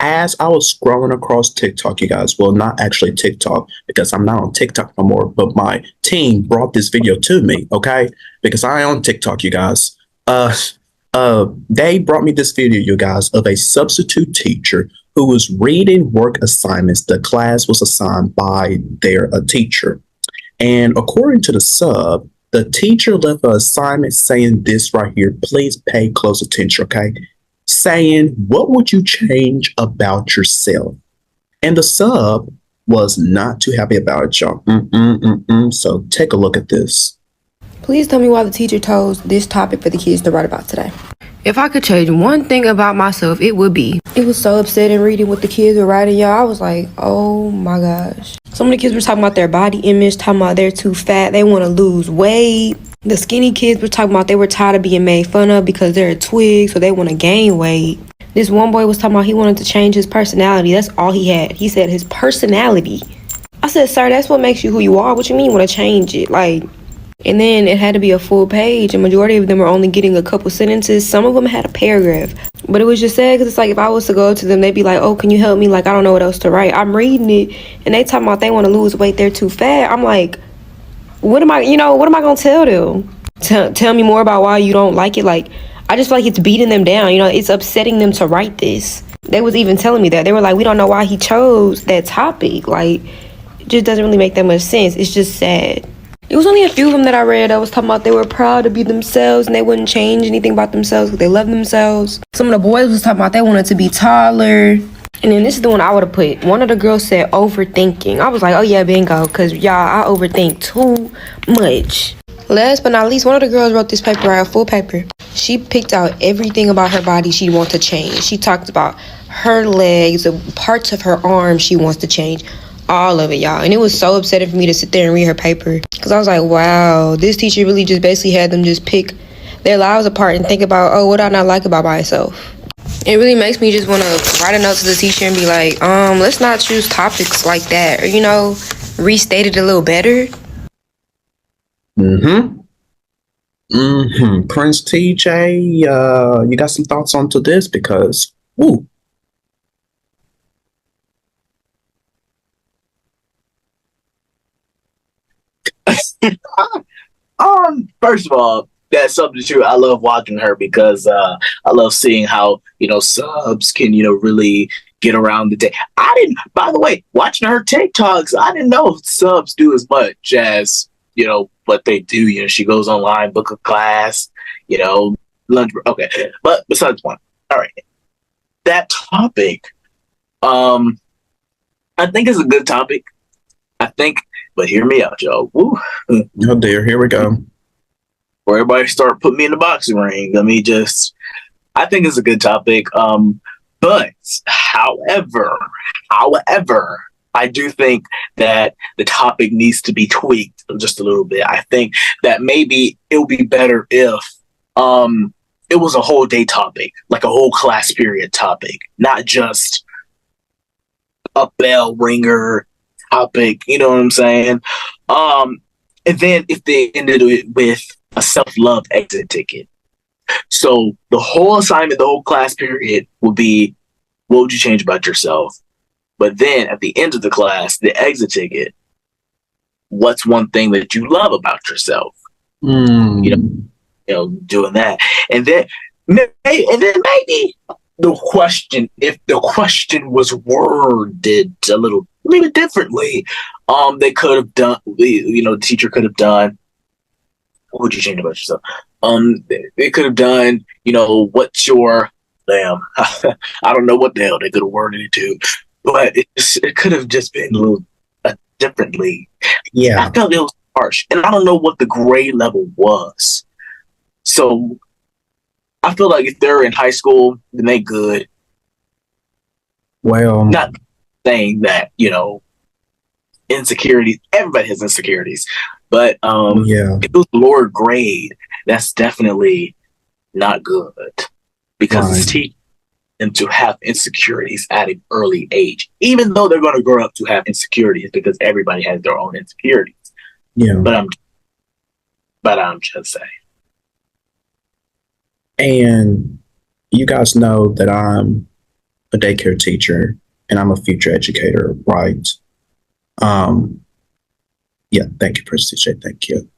as I was scrolling across TikTok, you guys, well, not actually TikTok because I'm not on TikTok no more, but my team brought this video to me, okay? Because I on TikTok, you guys. Uh, they brought me this video, you guys, of a substitute teacher who was reading work assignments the class was assigned by their teacher. And according to the sub, the teacher left an assignment saying this right here. Please pay close attention, okay? Saying, what would you change about yourself? And the sub was not too happy about it, y'all. So take a look at this. Please tell me why the teacher chose this topic for the kids to write about today. If I could change one thing about myself, it would be. It was so upsetting reading what the kids were writing, y'all. I was like, oh my gosh. Some of the kids were talking about their body image, talking about they're too fat, they want to lose weight. The skinny kids were talking about they were tired of being made fun of because they're a twig, so they want to gain weight. This one boy was talking about he wanted to change his personality. That's all he had. He said his personality. I said, sir, that's what makes you who you are. What you mean you want to change it? And then it had to be a full page. And majority of them were only getting a couple sentences. Some of them had a paragraph. But it was just sad because it's like if I was to go to them, they'd be like, oh, can you help me? Like, I don't know what else to write. I'm reading it. And they talking about they want to lose weight. They're too fat. I'm like, what am I going to tell them? Tell me more about why you don't like it. Like, I just feel like it's beating them down. It's upsetting them to write this. They was even telling me that. They were like, we don't know why he chose that topic. Like, it just doesn't really make that much sense. It's just sad. It was only a few of them that I read that was talking about they were proud to be themselves and they wouldn't change anything about themselves because they love themselves. Some of the boys was talking about they wanted to be taller. And then this is the one I would have put. One of the girls said overthinking. I was like, oh yeah, bingo, because y'all, I overthink too much. Last but not least, one of the girls wrote this paper, right, a full paper. She picked out everything about her body she wants to change. She talked about her legs, the parts of her arms she wants to change. All of it, y'all. And it was so upsetting for me to sit there and read her paper because I was like, wow, this teacher really just basically had them just pick their lives apart and think about, oh, what do I not like about myself? It really makes me just want to write a note to the teacher and be like, let's not choose topics like that, or restate it a little better. Prince TJ, you got some thoughts onto this? Because ooh. First of all, that's something true. I love watching her because I love seeing how subs can really get around the day. I didn't. By the way, watching her TikToks, I didn't know subs do as much as what they do. She goes online, book a class, lunch. Okay, but besides the point. All right, that topic, I think is a good topic. But hear me out, y'all. Woo. Oh dear, here we go. Where everybody start putting me in the boxing ring. I think it's a good topic. But however, I do think that the topic needs to be tweaked just a little bit. I think that maybe it would be better if it was a whole day topic, like a whole class period topic, not just a bell ringer topic, you know what I'm saying? And then if they ended it with a self-love exit ticket. So the whole assignment, the whole class period would be, what would you change about yourself? But then at the end of the class, the exit ticket, what's one thing that you love about yourself? Doing that. And then maybe the question, if the question was worded a little maybe differently, they could have done, the teacher could have done, what would you change about yourself? They could have done, what's your, I don't know what the hell they could have worded it to, but it could have just been a little differently. Yeah. I felt it was harsh, and I don't know what the grade level was. So I feel like if they're in high school, then they good. Well, not saying that, insecurities, everybody has insecurities, but if it was lower grade, that's definitely not good because it's teaching them to have insecurities at an early age, even though they're going to grow up to have insecurities because everybody has their own insecurities. Yeah. But I'm just saying. And you guys know that I'm a daycare teacher and I'm a future educator, right? Yeah, thank you, Prince TJ. Thank you.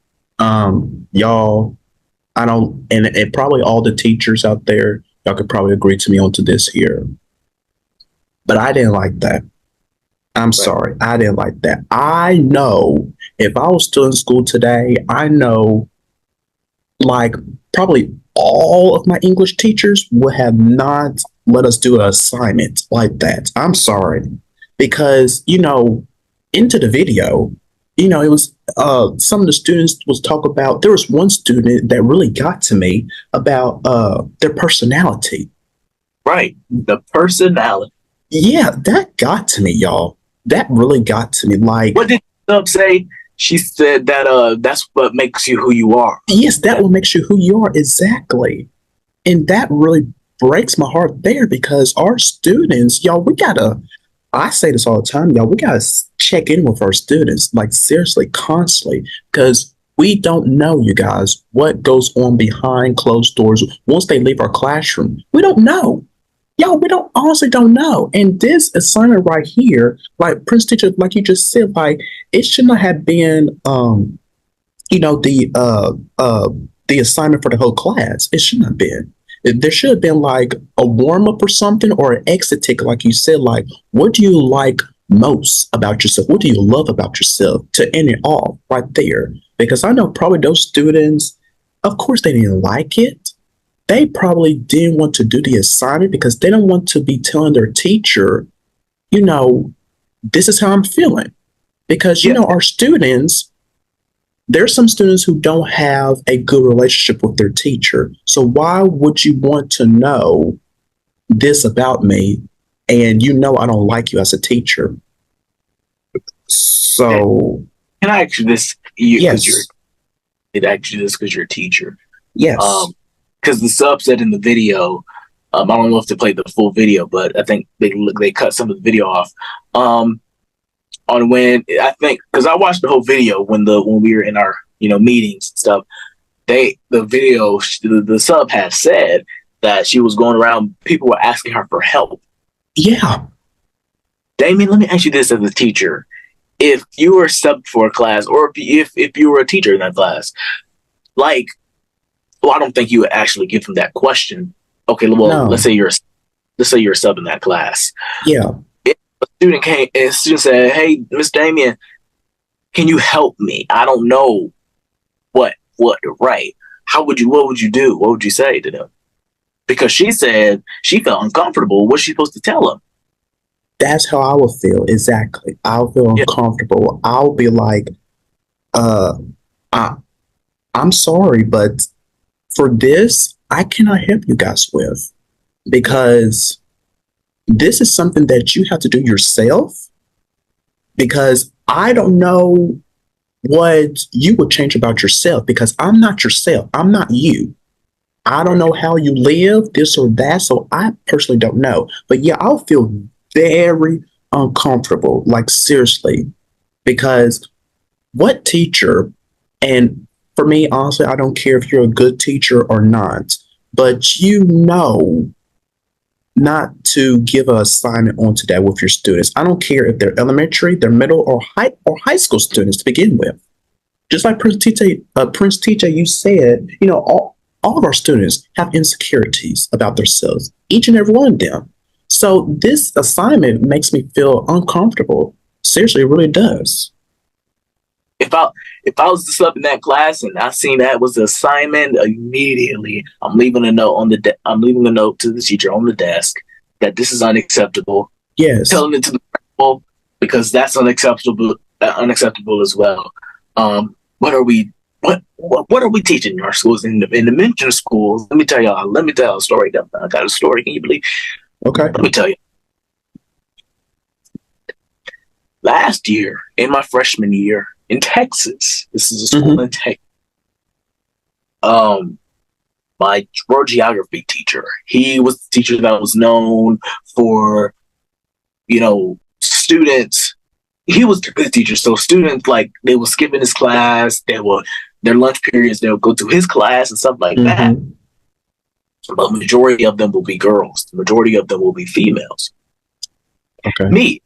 Y'all, I don't, and probably all the teachers out there, y'all could probably agree to me onto this here. But I didn't like that. I'm sorry. I didn't like that. I know if I was still in school today, I know like probably all of my English teachers would have not let us do an assignment like that. I'm sorry. Because, into the video, it was some of the students was talk about there was one student that really got to me about their personality. Right. The personality. Yeah, that got to me, y'all. That really got to me. Like, what did Sub say? She said that that's what makes you who you are. Yes, that what makes you who you are. Exactly. And that really breaks my heart there because our students, y'all, I say this all the time, y'all, we gotta check in with our students, like seriously, constantly, because we don't know, you guys, what goes on behind closed doors once they leave our classroom. We don't know. Yo, we honestly don't know. And this assignment right here, like Prince Teacher, like you just said, like it should not have been, the assignment for the whole class. It should not have been. There should have been like a warm up or something or an exit ticket, like you said, like what do you like most about yourself? What do you love about yourself to end it off right there? Because I know probably those students, of course, they didn't like it. They probably didn't want to do the assignment because they don't want to be telling their teacher, this is how I'm feeling. Because, our students, there's some students who don't have a good relationship with their teacher. So why would you want to know this about me? And I don't like you as a teacher. So. Can I ask you this? Yes. Because you're a teacher. Yes. Because the sub said in the video, I don't know if they played the full video, but I think they cut some of the video off. On when I think because I watched the whole video when we were in our meetings and stuff. The sub had said that she was going around. People were asking her for help. Yeah. Damien, let me ask you this as a teacher: if you were subbed for a class, or if you were a teacher in that class, like. Well, I don't think you would actually give them that question. Okay, well, no. let's say you're a sub in that class. Yeah. If a student came and a student said, "Hey, Miss Damien, can you help me? I don't know what to write." What would you do? What would you say to them? Because she said she felt uncomfortable. What's she supposed to tell them? That's how I would feel. Exactly. I'll feel uncomfortable. I'll be like, I'm sorry, but for this, I cannot help you guys with because this is something that you have to do yourself because I don't know what you would change about yourself because I'm not yourself. I'm not you. I don't know how you live, this or that. So I personally don't know. But yeah, I'll feel very uncomfortable, like seriously, because what teacher and for me, honestly, I don't care if you're a good teacher or not, but not to give an assignment onto that with your students. I don't care if they're elementary, they're middle, or high school students to begin with. Just like Prince TJ, you said, all of our students have insecurities about themselves, each and every one of them. So this assignment makes me feel uncomfortable. Seriously, it really does. If I was the sub in that class and I seen that was the assignment, immediately I'm leaving a note I'm leaving a note to the teacher on the desk that this is unacceptable. Yes. Telling it to the principal because that's unacceptable as well. What are we teaching in our schools in the mention schools? Let me tell y'all a story. I got a story. Can you believe? Okay. Let me tell you. Last year, in my freshman year in Texas, this is a school in Texas. My world geography teacher, he was the teacher that was known for, students. He was a good teacher, so students they were skipping his class. Their lunch periods, they would go to his class and stuff like that. but majority of them will be girls. The majority of them will be females. Okay. Me,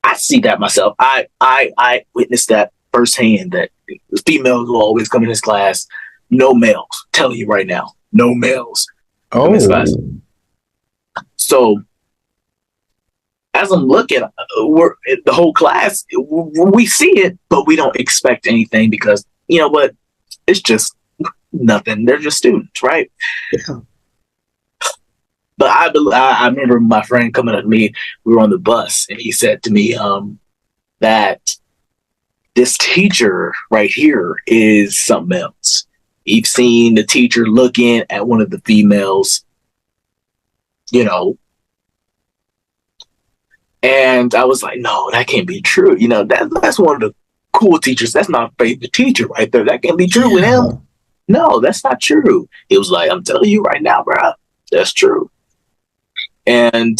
I see that myself. I witnessed that firsthand, that the females will always come in this class. No males. I'm telling you right now, no males come in this class. So as I'm looking, we're the whole class. We see it, but we don't expect anything because you know what? It's just nothing. They're just students, right? Yeah. But I remember my friend coming up to me. We were on the bus, and he said to me that this teacher right here is something else. You've seen the teacher looking at one of the females, you know. And I was like, no, that can't be true. You know, that's one of the cool teachers. That's not a favorite teacher right there. That can't be true with him. No, that's not true. He was like, I'm telling you right now, bro, that's true. And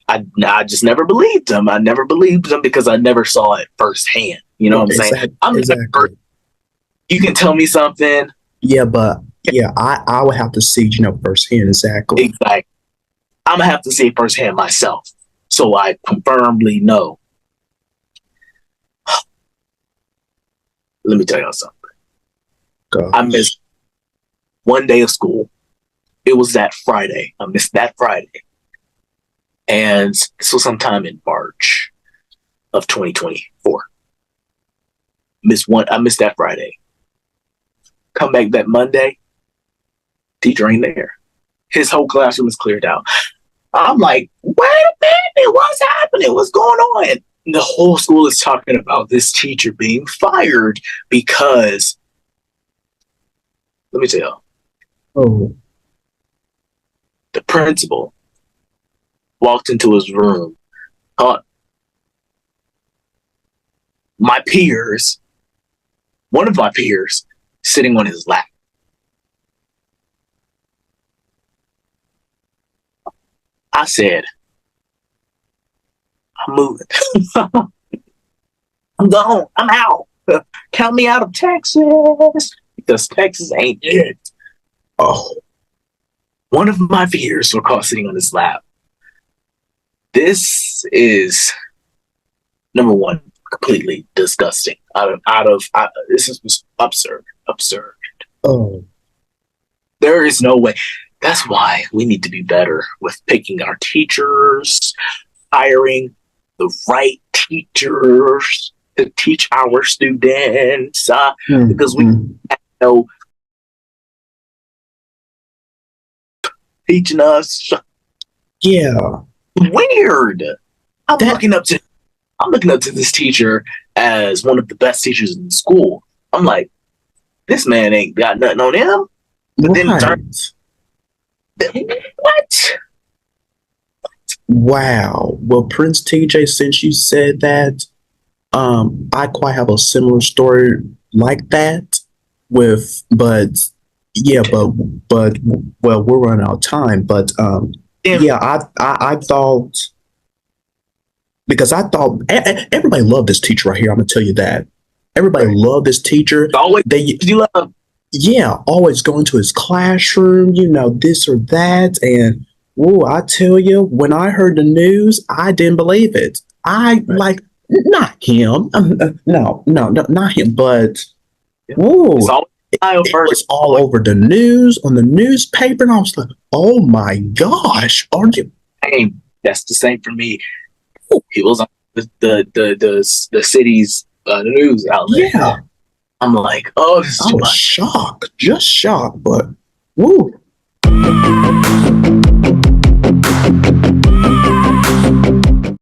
I just never believed him. I never believed him because I never saw it firsthand. You know what I'm saying? I'm exactly. You can tell me something. Yeah, but yeah, I would have to see, you know, firsthand. Exactly. Exactly. I'm gonna have to see it firsthand myself, so I confirmly know. Let me tell y'all something. Gosh. I missed one day of school. It was that Friday. I missed that Friday. And this was sometime in March of 2024. I missed that Friday. Come back that Monday, teacher ain't there. His whole classroom is cleared out. I'm like, wait a minute, what's happening? What's going on? And the whole school is talking about this teacher being fired because, let me tell you, Oh. the principal walked into his room, caught my peers, one of my peers, sitting on his lap. I said, I'm moving. I'm gone. I'm out. Count me out of Texas because Texas ain't it. Oh. One of my peers were caught sitting on his lap. This is, number one, completely disgusting. This is absurd. Oh. There is no way. That's why we need to be better with picking our teachers, hiring the right teachers to teach our students, because we know teaching us. Yeah. Weird. I'm looking up to this teacher as one of the best teachers in school. I'm like, this man ain't got nothing on him. But then what? Wow. Well, Prince TJ, since you said that, I quite have a similar story like that but well, we're running out of time, but yeah, I thought, because I thought everybody loved this teacher right here. I'm gonna tell you that everybody loved this teacher. Always you love. Yeah, always going to his classroom, you know, this or that. And I tell you, when I heard the news, I didn't believe it. Like, not him. No, not him. But it was all over the news, on the newspaper, and I was like, oh my gosh, aren't you? That's the same for me. He was on the city's news outlet. Yeah. I'm like, oh, this is I was shocked, just shocked, but woo.